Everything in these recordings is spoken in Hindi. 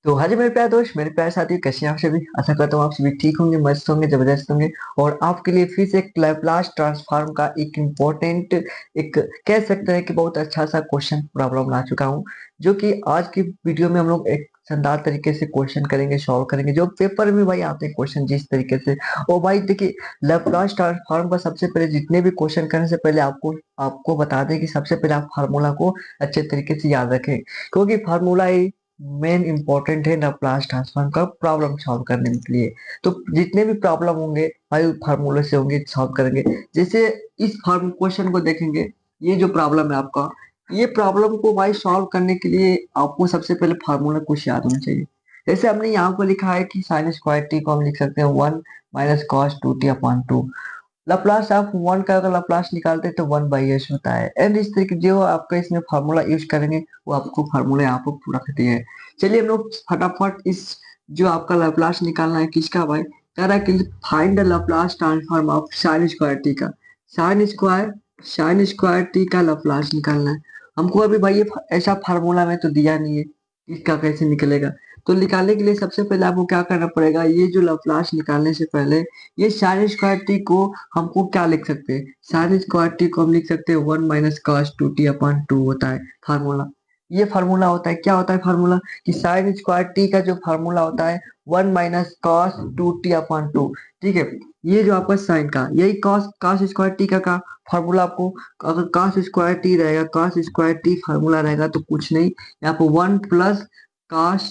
तो हाँ जी मेरे प्यारे दोस्त, मेरे प्यारे साथी, कैसे हैं आप सभी। आशा करता हूँ आप सभी ठीक होंगे, मस्त होंगे, जबरदस्त होंगे। और आपके लिए फिर से एक लैपलास ट्रांसफॉर्म का एक इम्पोर्टेंट, एक कह सकते हैं कि बहुत अच्छा सा क्वेश्चन प्रॉब्लम ला चुका हूँ। जो कि आज की वीडियो में हम लोग एक शानदार तरीके से क्वेश्चन करेंगे, सॉल्व करेंगे, जो पेपर में भाई आते हैं क्वेश्चन जिस तरीके से। और भाई देखिए, लैपलास ट्रांसफॉर्म का सबसे पहले जितने भी क्वेश्चन करने से पहले आपको आपको बता दें कि सबसे पहले आप फार्मूला को अच्छे तरीके से याद रखें, क्योंकि फार्मूला मेन इंपॉर्टेंट है लाप्लास ट्रांसफॉर्म का प्रॉब्लम सॉल्व करने के लिए। तो जितने भी प्रॉब्लम होंगे भाई फार्मूले से होंगे, सॉल्व करेंगे। जैसे इस फॉर्म क्वेश्चन को देखेंगे, ये जो प्रॉब्लम है आपका, ये प्रॉब्लम को भाई सॉल्व करने के लिए आपको सबसे पहले फार्मूला कुछ याद होना चाहिए। जैसे हमने यहाँ पर लिखा है कि साइन स्क्वायर टी को हम लिख सकते हैं 1 - cos 2t/2। Laplace of one का अगर लाप्लास निकालते हैं तो 1/s होता है। एंड इस तरीके जो आपका इसमें फार्मूला यूज करेंगे वो आपको फार्मूला यहाँ पर पूरा कर दिया है। चलिए हम लोग फटाफट इस जो आपका लाप्लास निकालना है किसका भाई, कह रहा है कि find the Laplace transform of sine square T का। साइन स्क्वायर टी का लाप्लास निकालना है हमको। अभी भाई ये ऐसा फार्मूला में तो दिया नहीं है, इसका कैसे निकलेगा। तो निकालने के लिए सबसे पहले आपको क्या करना पड़ेगा, ये जो लाप्लास निकालने से पहले ये साइन स्क्वायर टी को हमको क्या लिख सकते हैं, साइन स्क्वायर टी को हम लिख सकते हैं 1 - cos 2t/2 होता है फार्मूला। ये फार्मूला होता है, क्या होता है फार्मूला, कि साइन स्क्वायर टी का जो फार्मूला होता है 1 - cos 2t/2। ठीक है, ये जो आपका साइन का, यही cos cos स्क्वायर टी का फार्मूला आपको, अगर cos स्क्वायर टी रहेगा, cos स्क्वायर टी फार्मूला रहेगा तो कुछ नहीं, यहाँ पे 1 + cos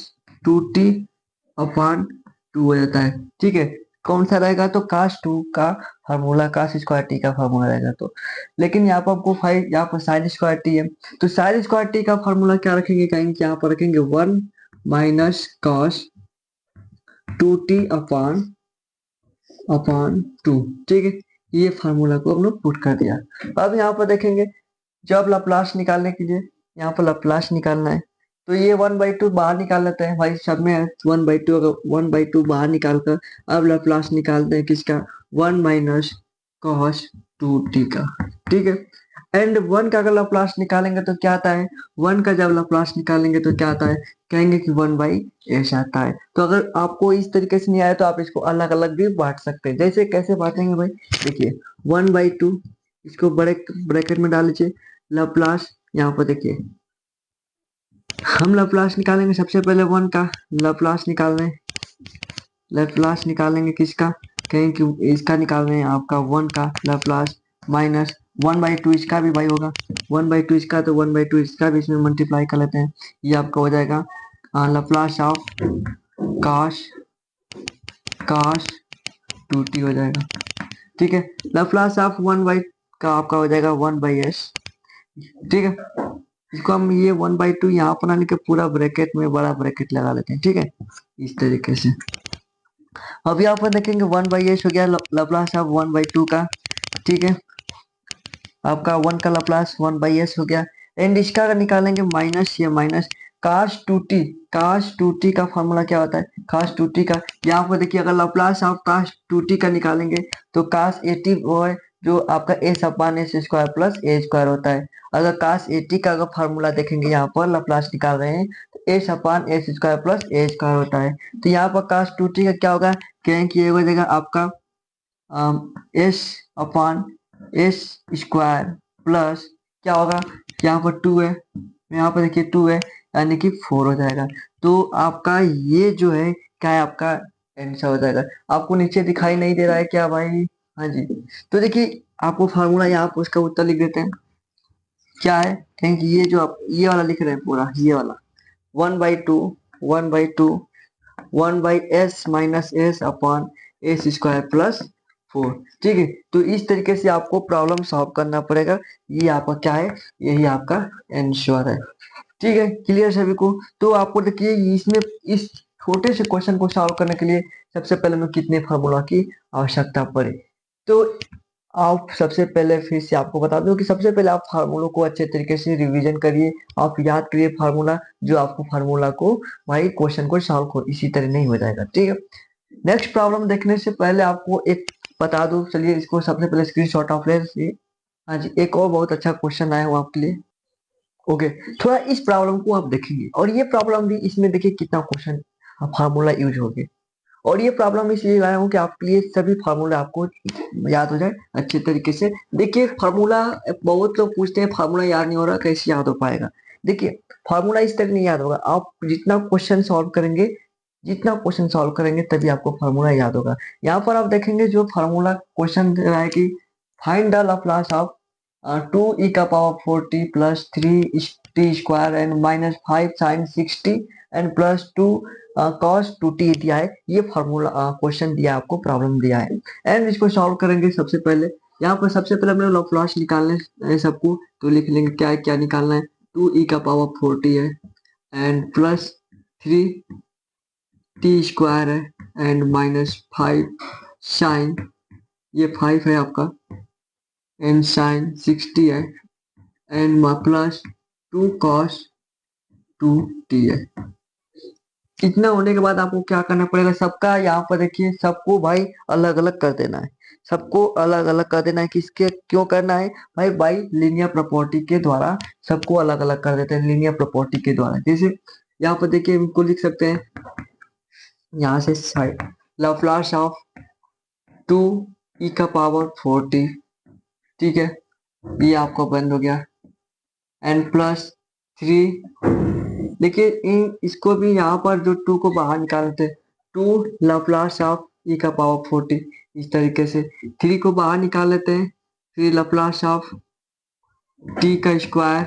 2t/2 हो जाता है। ठीक है, कौन सा रहेगा तो cos 2 का फार्मूला, cos स्क्वायर टी का फार्मूला रहेगा। तो लेकिन यहाँ पर आपको फाइव, यहाँ पर साइन स्क्वायर टी है, तो साइन स्क्वायर टी का फार्मूला क्या रखेंगे, कहेंगे यहाँ पर रखेंगे 1 - cos 2t/2। ठीक है, ये फार्मूला को हम लोग पुट कर दिया। अब यहाँ पर देखेंगे, जब लाप्लास निकालने के लिए यहाँ पर लाप्लास निकालना है तो ये 1/2 बाहर निकाल लेते हैं भाई, सब में है 1/2। अगर 1/2 बाहर निकाल कर अब लाप्लास निकालते हैं किसका, 1 - cos 2t का। ठीक है, एंड वन का अगर लाप्लास निकालेंगे तो क्या आता है, वन का जब लाप्लास निकालेंगे तो क्या आता है, कहेंगे कि 1/s आता है। तो अगर आपको इस तरीके से नहीं आया तो आप इसको अलग अलग भी बांट सकते हैं। जैसे कैसे बांटेंगे भाई, देखिए 1/2, इसको बड़े ब्रैकेट में डाल लीजिए, लाप्लास यहाँ पर देखिए, हम लाप्लास निकालेंगे सबसे पहले वन का लाप्लास निकालने, लाप्लास निकालेंगे किसका, कहें कि इसका निकाल रहे हैं आपका वन का लाप्लास, माइनस 1/2 इसका भी भाई होगा, 1/2 इसका, तो 1/2 इसका भी इसमें मल्टीप्लाई कर लेते हैं। ये आपका हो जाएगा Laplace of cos cos 2t हो जाएगा। ठीक है, लाप्लास ऑफ 1 का आपका हो जाएगा 1/s। ठीक है, इसको हम ये 1/2 यहाँ पर ना लिख के पूरा ब्रैकेट में बड़ा ब्रैकेट लगा लेते हैं। ठीक है, इस तरीके से अब यहाँ पर देखेंगे 1/s हो गया लाप्लास ऑफ 1/2 का। ठीक है, आपका वन का लाप्लास 1/s हो गया। एंड इसका अगर निकालेंगे माइनस, ये माइनस cos 2t का फॉर्मूला क्या होता है, cos 2t का, यहाँ पर देखिए अगर लाप्लास ऑफ cos 2t का निकालेंगे तो cos 80 वो है जो आपका s/s² प्लस a स्क्वायर होता है। अगर cos 80 का अगर फार्मूला देखेंगे, यहाँ पर लाप्लास निकाल रहे हैं तो s/s² प्लस a स्क्वायर होता है। तो यहाँ पर cos 2t का क्या होगा, कहें कि ये हो जाएगा आपका s/s² प्लस क्या होगा, यहाँ पर 2 है, यहाँ पर देखिए 2 है, यानी कि 4 हो जाएगा। तो आपका ये जो है क्या है, आपका आंसर हो जाएगा। आपको नीचे दिखाई नहीं दे रहा है क्या भाई, हाँ जी। तो देखिए आपको फार्मूला यहाँ पर उसका उत्तर लिख देते हैं, क्या है, कहेंगे ये जो आप ये वाला लिख रहे हैं पूरा, ये वाला 1/2 1/2 1/s - s/s² प्लस 4। ठीक है, तो इस तरीके से आपको प्रॉब्लम सॉल्व करना पड़ेगा। ये आपका क्या है, यही आपका आंसर है। ठीक है, क्लियर सभी को। तो आपको देखिए इसमें इस छोटे से क्वेश्चन को सॉल्व करने के लिए सबसे पहले हमें कितने फार्मूला की आवश्यकता पड़े। तो आप सबसे पहले फिर से आपको बता दूं कि सबसे पहले आप फार्मूलों को अच्छे तरीके से रिवीजन करिए, आप याद करिए फार्मूला, जो आपको फार्मूला को भाई क्वेश्चन को सॉल्व हो इसी तरह नहीं हो जाएगा। ठीक है, नेक्स्ट प्रॉब्लम देखने से पहले आपको एक बता दूं, चलिए इसको सबसे पहले स्क्रीनशॉट ऑफ ले लीजिए। हाँ जी, एक और बहुत अच्छा क्वेश्चन आया हुआ आपके लिए। ओके, थोड़ा इस प्रॉब्लम को आप देखेंगे और ये प्रॉब्लम भी इसमें देखिए कितना क्वेश्चन फार्मूला यूज हो गया। और ये प्रॉब्लम इसलिए लाया हूँ कि आपके लिए सभी फार्मूला आपको याद हो जाए अच्छे तरीके से। देखिए फार्मूला, बहुत लोग पूछते हैं फार्मूला याद नहीं हो रहा, कैसे याद हो पाएगा। देखिए फार्मूला इस तरह नहीं याद होगा, आप जितना क्वेश्चन सॉल्व करेंगे तभी आपको फार्मूला याद होगा। यहाँ पर आप देखेंगे जो फार्मूला क्वेश्चन दे रहा है कि find the Laplace of 2e⁻⁴t plus 3t² and -5 sin 60 and plus 2 cos 2t दिया है। ये फार्मूला क्वेश्चन दिया है आपको, प्रॉब्लम दिया है। एंड इसको सॉल्व करेंगे। सबसे पहले यहाँ पर सबसे पहले हमने लाप्लास निकालने है सबको, तो लिख लेंगे क्या है, क्या निकालना है, 2e⁻⁴t है एंड प्लस 3t² है एंड -5 sin, ये 5 है आपका, एंड sin 60 है एंड प्लस 2 cos 2t है। इतना होने के बाद आपको क्या करना पड़ेगा, सबका यहाँ पर देखिए सबको भाई अलग अलग कर देना है। सबको अलग अलग कर देना है, किसके क्यों करना है भाई, बाई लीनियर प्रॉपर्टी के द्वारा सबको अलग अलग कर देते हैं, लीनियर प्रॉपर्टी के द्वारा। जैसे यहाँ पर देखिए इनको लिख सकते हैं, यहाँ से साइड लाप्लास ऑफ 2e⁻⁴t, ठीक है, ये आपका बंद हो गया एंड प्लस 3। देखिए इसको भी यहाँ पर जो 2 को बाहर निकालते, 2 लाप्लास ऑफ e⁻⁴t, इस तरीके से 3 को बाहर निकाल लेते हैं, फिर लाप्लास ऑफ t²,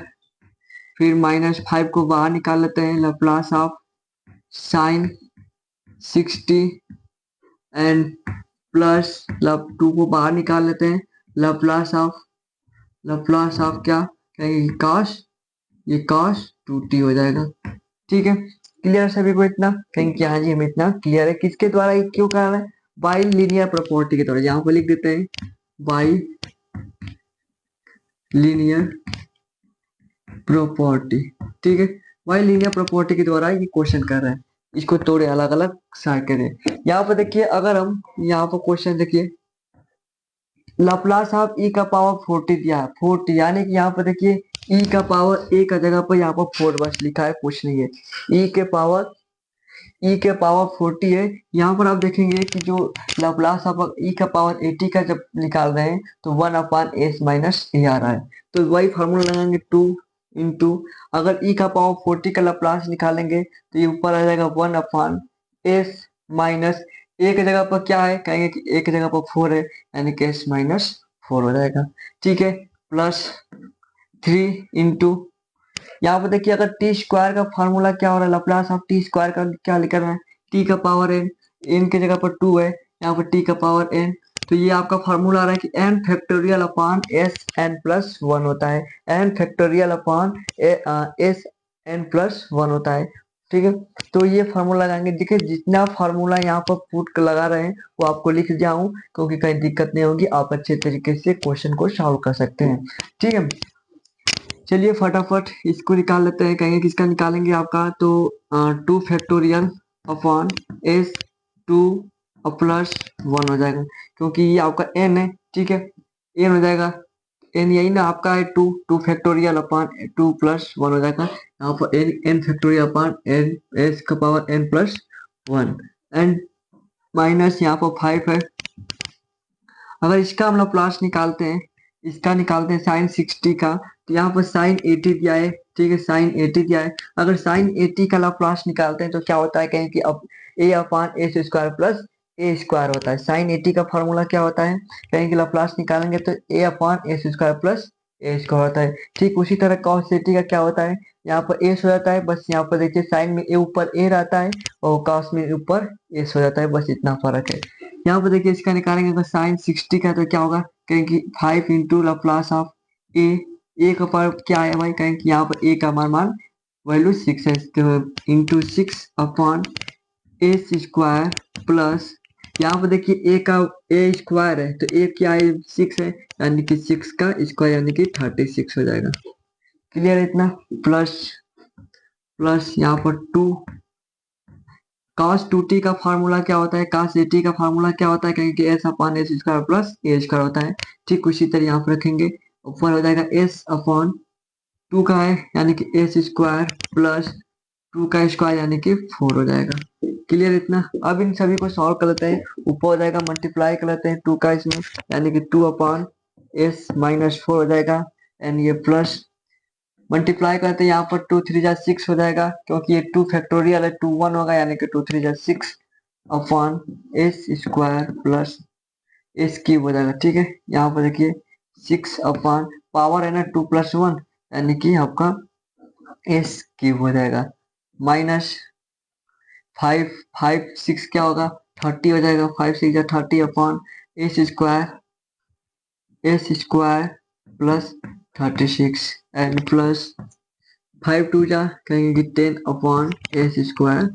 फिर -5 को बाहर निकाल लेते हैं, Laplace of sin 60 and plus 2 को बाहर निकाल लेते हैं, लाप्लास ऑफ क्या कहेंगे, cos, ये cos 2t हो जाएगा। ठीक है, क्लियर सभी को इतना, कहीं कि हाँ जी हमें इतना क्लियर है। किसके द्वारा ये क्यों कर रहा है, बाई लीनियर प्रॉपर्टी के द्वारा। यहाँ पर लिख देते हैं बाई लीनियर प्रॉपर्टी, ठीक है, बाई लीनियर प्रॉपर्टी के द्वारा ये क्वेश्चन कर रहा है। इसको तोड़े अलग अलग साइड करें। यहाँ पर देखिए अगर हम यहाँ पर क्वेश्चन देखिए, लाप्लास ऑफ e⁻⁴t दिया है 40, यानी कि यहाँ पर देखिए e⁻a का जगह पर यहाँ पर 4 बस लिखा है, कुछ नहीं है। e⁻⁴t है। यहाँ पर आप देखेंगे कि जो लाप्लास ऑफ e⁻at का जब निकाल रहे हैं तो 1/s - a आ रहा है, तो वही फॉर्मूला लगाएंगे 2 इंटू, अगर e⁻⁴t का लाप्लास निकालेंगे तो ये ऊपर आ जाएगा 1/s माइनस, एक जगह पर क्या है कहेंगे कि एक जगह पर 4 है, यानी कि s-4 हो जाएगा, ठीक है, प्लस 3 इंटू, यहाँ पर देखिए अगर t² का फॉर्मूला क्या हो रहा है, लाप्लास ऑफ t² का क्या लिख रहा है, t का पावर n, n की जगह पर 2 है, यहाँ पर t का पावर n, तो ये आपका फॉर्मूला आ रहा है कि n factorial upon s n plus 1 होता है, n factorial upon s n plus 1 होता है, ठीक है। तो ये फार्मूला लगाएंगे। देखिए जितना फार्मूला यहाँ पर पुट लगा रहे हैं वो आपको लिख दिया हूँ, क्योंकि कहीं दिक्कत नहीं होगी, आप अच्छे तरीके से क्वेश्चन को सॉल्व कर सकते हैं, ठीक है। चलिए फटाफट इसको निकाल लेते हैं। कहेंगे किसका निकालेंगे आपका, तो 2 फैक्टोरियल अपॉन s 2 प्लस 1 हो जाएगा, क्योंकि ये आपका n है, ठीक है, n हो जाएगा, n यही ना आपका है 2 फैक्टोरियल अपॉन 2 प्लस 1 हो जाएगा, यहाँ पर n factorial upon n s का power n plus 1 and minus यहाँ पर 5 है। अगर इसका हम लोग प्लस निकालते हैं, इसका निकालते हैं sin 60 का, तो यहाँ पर sin 80 दिया है, ठीक है, sin 80 दिया है। अगर sin 80 का लाप्लास निकालते हैं तो क्या होता है, कहें कि अब a/s² प्लस a² होता है। sin 80 का फॉर्मूला क्या होता है, कहें कि लाप्लास निकालेंगे तो a/s² प्लस a² होता है। ठीक उसी तरह cos 80 का क्या होता है, यहाँ पर s हो जाता है, बस यहाँ पर देखिए साइन में a ऊपर a रहता है और cos में ऊपर s हो जाता है, बस इतना फर्क है। यहाँ पर देखिए इसका निकालेंगे अगर sin 60 का तो क्या होगा, कहें कि 5 इंटू लाप्लास ऑफ a का पावर क्या है भाई, कहें कि यहाँ पर a का मान वैल्यू 6 है, इंटू 6/s² प्लस, यहाँ पर देखिए a का a² है तो a क्या है 6 है, यानी कि 6 का स्क्वायर यानी कि 36 हो जाएगा। क्लियर है इतना, प्लस यहाँ पर 2 cos 2t का फार्मूला क्या होता है, cos 80 का फार्मूला क्या होता है, कहेंगे कि s/s² प्लस a² होता है। ठीक उसी तरह यहाँ पर रखेंगे, ऊपर हो जाएगा s/, टू का है यानी कि एस स्क्वायर प्लस टू का स्क्वायर यानी कि 4 हो जाएगा। क्लियर इतना। अब इन सभी को सॉल्व कर लेते हैं, ऊपर हो जाएगा मल्टीप्लाई कर लेते हैं टू का इसमें, यानी कि 2/s-4 हो जाएगा। एंड ये प्लस मल्टीप्लाई करते हैं यहाँ पर 2 3 जा 6 हो जाएगा, क्योंकि ये 2 फैक्टोरियल है, 2 1 होगा यानी कि 2 3 जा 6 upon S square plus S cube हो जाएगा। ठीक है, यहाँ पर देखिए 6 अपॉन पावर है ना 2 + 1 यानी कि आपका एस क्यूब हो जाएगा, माइनस 5 5 6 क्या होगा 30 हो जाएगा, 5 6 जा 30 upon S square plus 36 and plus 5 2 जा कहेंगे कि 10 अपॉन एस स्क्वायर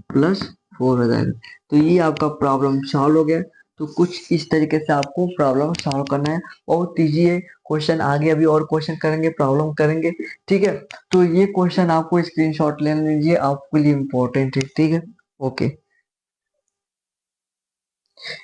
प्लस 4 हो जाएगा। तो ये आपका प्रॉब्लम सॉल्व हो गया। तो कुछ इस तरीके से आपको प्रॉब्लम सॉल्व करना है, बहुत ईजी है क्वेश्चन। आगे अभी और क्वेश्चन करेंगे, प्रॉब्लम करेंगे। ठीक है, तो ये क्वेश्चन आपको स्क्रीनशॉट ले लीजिए, आपके लिए इम्पोर्टेंट है। ठीक है, ओके।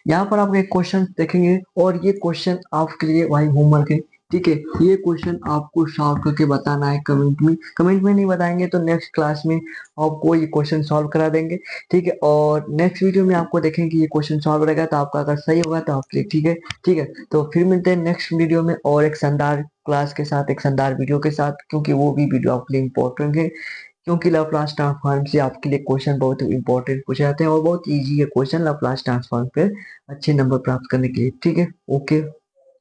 यहाँ पर आप एक क्वेश्चन देखेंगे और ये क्वेश्चन आपके लिए भाई होमवर्क है। ठीक है, ये क्वेश्चन आपको सॉल्व करके बताना है कमेंट में। कमेंट में नहीं बताएंगे तो नेक्स्ट क्लास में आपको ये क्वेश्चन सॉल्व करा देंगे। ठीक है, और नेक्स्ट वीडियो में आपको देखेंगे ये क्वेश्चन सॉल्व रहेगा, तो आपका अगर सही होगा तो आपके लिए ठीक है। ठीक है, तो फिर मिलते हैं नेक्स्ट वीडियो में और एक शानदार क्लास के साथ, एक शानदार वीडियो के साथ, क्योंकि वो भी वीडियो आपके लिए इंपॉर्टेंट है। क्योंकि लाप्लास ट्रांसफॉर्म से आपके लिए क्वेश्चन बहुत इंपॉर्टेंट पूछे जाते हैं और बहुत इजी है क्वेश्चन लाप्लास ट्रांसफॉर्म पे अच्छे नंबर प्राप्त करने के लिए। ठीक है, ओके।